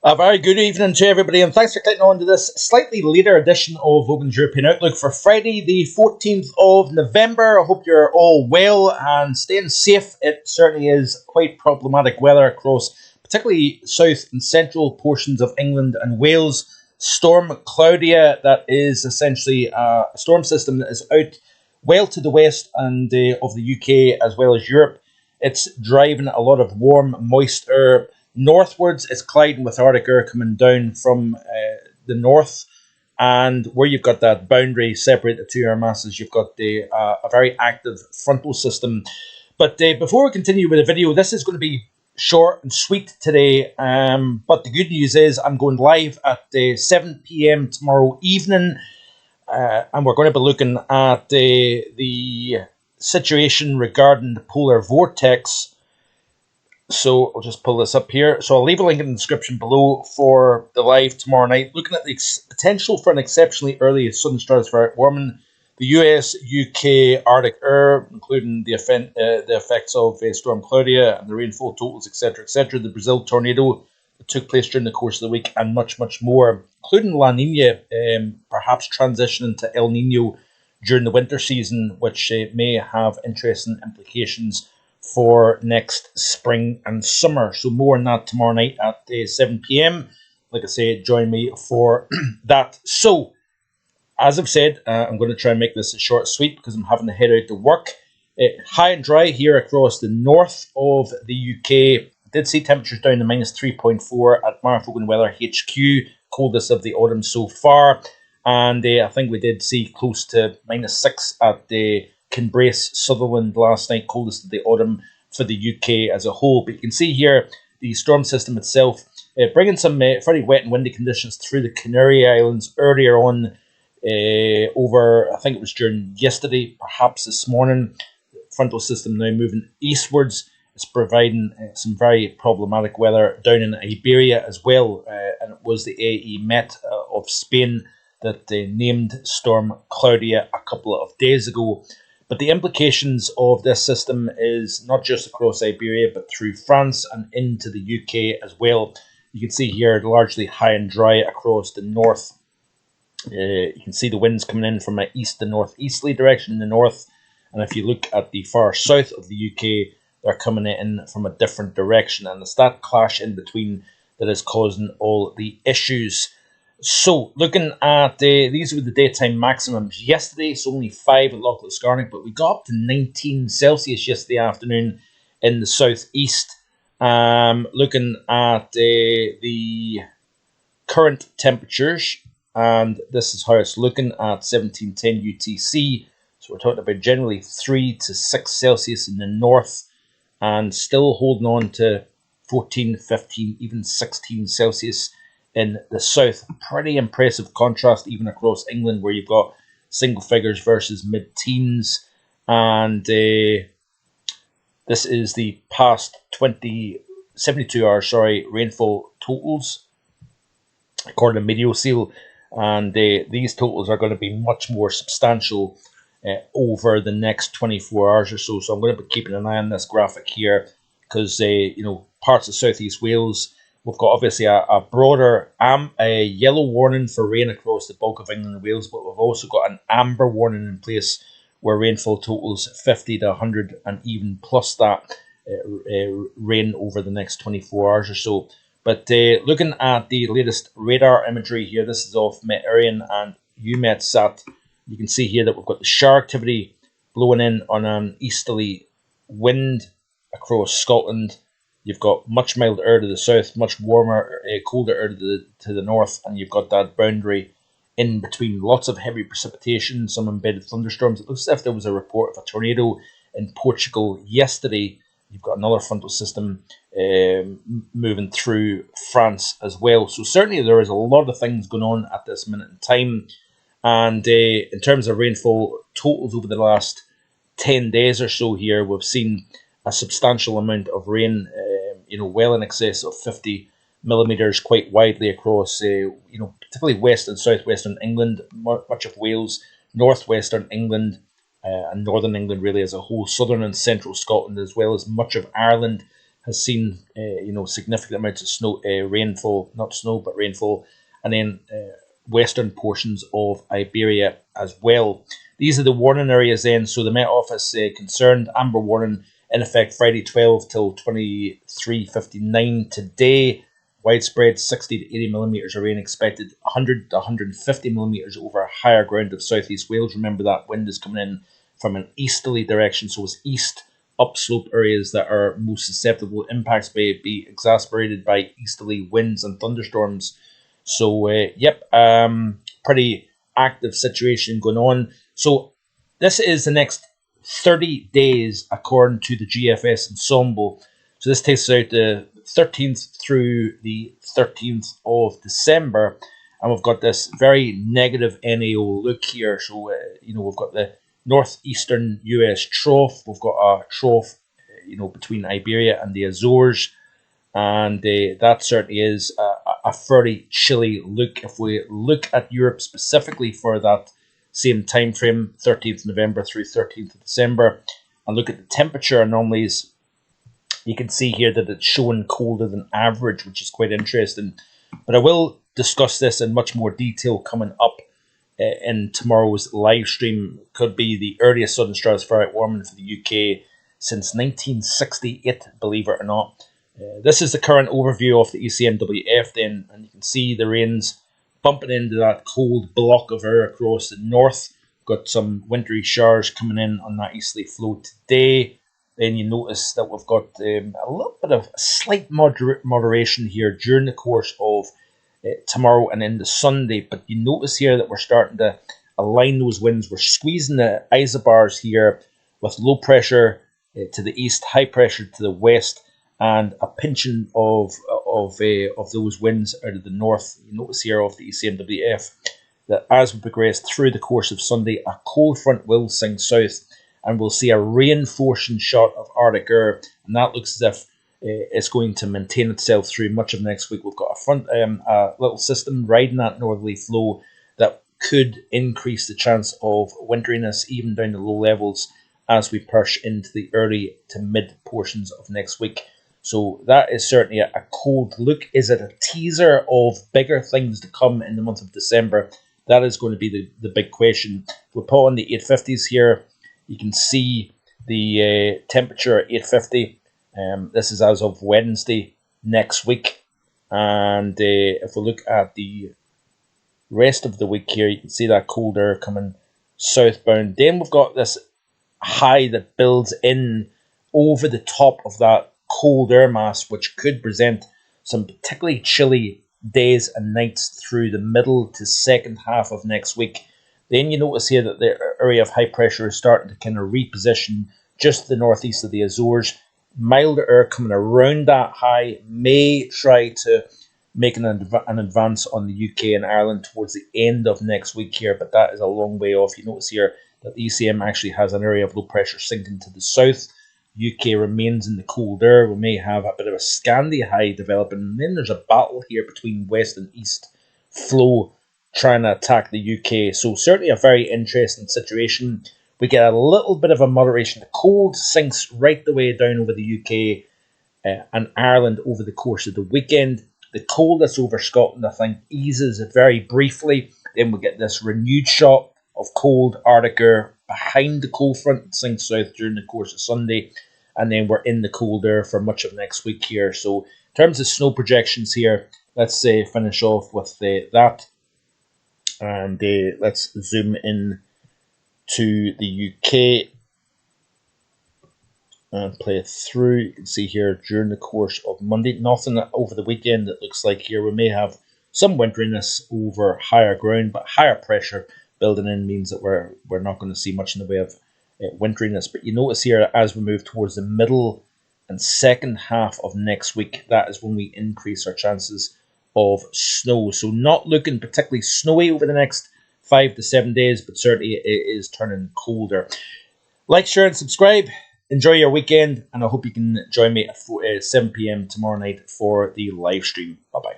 A very good evening to everybody, and thanks for clicking on to this slightly later edition of Vogan's European Outlook for Friday, the 14th of November. I hope you're all well and staying safe. It certainly is quite problematic weather across particularly south and central portions of England and Wales. Storm Claudia, that is essentially a storm system that is out well to the west and of the UK as well as Europe. It's driving a lot of warm, moist air northwards. It's colliding with Arctic air coming down from the north, and where you've got that boundary separate the two air masses, you've got a very active frontal system. But before we continue with the video, this is going to be short and sweet today, but the good news is I'm going live at 7 p.m. tomorrow evening, and we're going to be looking at the situation regarding the polar vortex. So I'll just pull this up here. So I'll leave a link in the description below for the live tomorrow night, looking at the potential for an exceptionally early sudden stratospheric warming. The US, UK, Arctic air, including the effects of Storm Claudia and the rainfall totals, etc., etc. The Brazil tornado that took place during the course of the week, and much, much more, including La Nina, perhaps transitioning to El Nino during the winter season, which may have interesting implications for next spring and summer. So more on that tomorrow night at 7 p.m. Like I say, join me for that. So, as I've said, I'm going to try and make this a short sweet because I'm having to head out to work. High and dry here across the north of the UK. Did see temperatures down to minus 3.4 at Vogan Weather HQ, coldest of the autumn so far. And I think we did see close to minus 6 at the Kinbrace, Sutherland last night, coldest of the autumn for the UK as a whole. But you can see here the storm system itself bringing some very wet and windy conditions through the Canary Islands earlier on over, I think it was during yesterday, perhaps this morning. Frontal system now moving eastwards. It's providing some very problematic weather down in Iberia as well. And it was the AE Met of Spain that named Storm Claudia a couple of days ago. But the implications of this system is not just across Iberia, but through France and into the UK as well. You can see here largely high and dry across the north. You can see the winds coming in from an east to northeasterly direction in the north. And if you look at the far south of the UK, they're coming in from a different direction. And it's that clash in between that is causing all the issues. So, looking at these were the daytime maximums yesterday, so only 5 at Loch Liscarnick, but we got up to 19 Celsius yesterday afternoon in the southeast. Looking at the current temperatures, and this is how it's looking at 1710 UTC. So we're talking about generally 3 to 6 Celsius in the north, and still holding on to 14, 15, even 16 Celsius in the south. Pretty impressive contrast even across England, where you've got single figures versus mid-teens. And this is the past 72 hours, rainfall totals, according to Meteoseal. And these totals are going to be much more substantial over the next 24 hours or so. So I'm going to be keeping an eye on this graphic here, because parts of southeast Wales, we've got obviously a broader a yellow warning for rain across the bulk of England and Wales, but we've also got an amber warning in place where rainfall totals 50 to 100 and even plus that rain over the next 24 hours or so. But looking at the latest radar imagery here, this is off Met-Irion and UMETSAT. You can see here that we've got the shower activity blowing in on an easterly wind across Scotland. You've got much milder air to the south, much warmer, colder air to the north, and you've got that boundary in between. Lots of heavy precipitation, some embedded thunderstorms. It looks as if there was a report of a tornado in Portugal yesterday. You've got another frontal system moving through France as well. So certainly there is a lot of things going on at this minute in time. And in terms of rainfall totals over the last 10 days or so here, we've seen a substantial amount of rain, well in excess of 50 millimetres quite widely across, particularly west and southwestern England, much of Wales, northwestern England, and northern England really as a whole, southern and central Scotland, as well as much of Ireland, has seen significant amounts of snow, rainfall, not snow but rainfall, and then western portions of Iberia as well. These are the warning areas then. So the Met Office concerned amber warning in effect Friday 12 till 23:59 today. Widespread 60 to 80 millimetres of rain expected, 100 to 150 millimetres over higher ground of southeast Wales. Remember that wind is coming in from an easterly direction, so it's east upslope areas that are most susceptible. Impacts may be exacerbated by easterly winds and thunderstorms. So, pretty active situation going on. So, this is the next 30 days according to the GFS ensemble. So, this takes us out the 13th through the 13th of December. And we've got this very negative NAO look here. So, we've got the northeastern US trough. We've got a trough, between Iberia and the Azores. And that certainly is a fairly chilly look. If we look at Europe specifically for that same time frame, 13th November through 13th of December, and look at the temperature anomalies, you can see here that it's showing colder than average, which is quite interesting. But I will discuss this in much more detail coming up in tomorrow's live stream. Could be the earliest sudden stratospheric warming for the UK since 1968, believe it or not. This is the current overview of the ECMWF then, and you can see the rains bumping into that cold block of air across the north. Got some wintry showers coming in on that easterly flow today. Then you notice that we've got a little bit of slight moderation here during the course of tomorrow and into Sunday. But you notice here that we're starting to align those winds. We're squeezing the isobars here with low pressure to the east, high pressure to the west, and a pinching of those winds out of the north. You notice here of the ECMWF that as we progress through the course of Sunday, a cold front will sing south, and we'll see a reinforcing shot of Arctic air, and that looks as if it's going to maintain itself through much of next week. We've got a little system riding that northerly flow that could increase the chance of winteriness even down to low levels as we push into the early to mid portions of next week. So that is certainly a cold look. Is it a teaser of bigger things to come in the month of December? That is going to be the big question. If we put on the 850s here, you can see the temperature at 850. This is as of Wednesday next week. And if we look at the rest of the week here, you can see that cold air coming southbound. Then we've got this high that builds in over the top of that cold air mass, which could present some particularly chilly days and nights through the middle to second half of next week. Then you notice here that the area of high pressure is starting to kind of reposition just to the northeast of the Azores. Milder air coming around that high may try to make an advance on the UK and Ireland towards the end of next week here, but that is a long way off. You notice here that the ECM actually has an area of low pressure sinking to the south. UK remains in the cold air. We may have a bit of a Scandi high developing, and then there's a battle here between west and east flow trying to attack the UK. So certainly a very interesting situation. We get a little bit of a moderation. The cold sinks right the way down over the UK and Ireland over the course of the weekend. The cold that's over Scotland, I think, eases very briefly. Then we get this renewed shot of cold Arctic air behind the cold front, sinks south during the course of Sunday, and then we're in the cold air for much of next week here. So in terms of snow projections here, let's finish off with that, and let's zoom in to the UK and play it through. You can see here during the course of Monday, nothing over the weekend. It looks like here we may have some winteriness over higher ground, but higher pressure building in means that we're not going to see much in the way of winteriness. But you notice here as we move towards the middle and second half of next week, that is when we increase our chances of snow. So not looking particularly snowy over the next 5 to 7 days, but certainly it is turning colder. Like, share, and subscribe. Enjoy your weekend, and I hope you can join me at 7 p.m. tomorrow night for the live stream. Bye-bye.